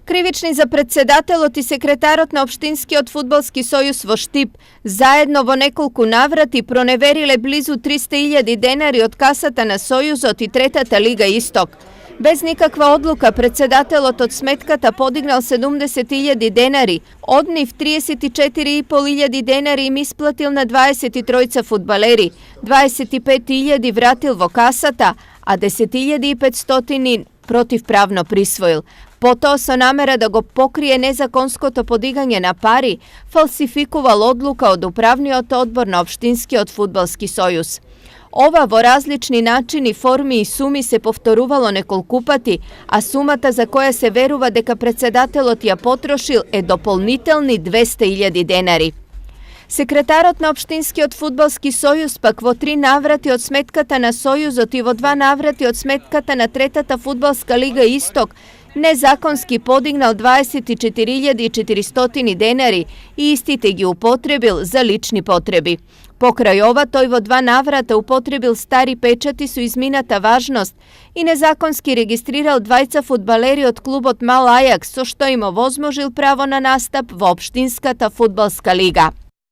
Кривични за председателот и секретарот на Општинскиот фудбалски сојуз во Штип заедно во неколку наврати проневериле близу 300.000 денари од касата на Сојузот и Третата лига Исток. Без никаква одлука председателот од сметката подигнал 70.000 денари, од нив 34.500 денари им исплатил на 23 фудбалери, 25.000 вратил во касата, а 10.500 противправно присвоил. Потоа со намера да го покрие незаконското подигање на пари, фалсификувал одлука од управниот одбор на Општинскиот фудбалски сојуз. Ова во различни начини, форми и суми се повторувало неколку пати, а сумата за која се верува дека председателот ја потрошил е дополнителни 200.000 денари. Секретарот на Општинскиот фудбалски сојуз пак во 3 наврати од сметката на Сојузот и во 2 наврати од сметката на Третата фудбалска лига Исток незаконски подигнал 24.400 денари и истите ги употребил за лични потреби. Покрај ова, тој во 2 наврата употребил стари печати со измината важност и незаконски регистрирал 2 фудбалери од клубот Мал Ајакс, со што им овозможил право на настап во Општинската фудбалска лига.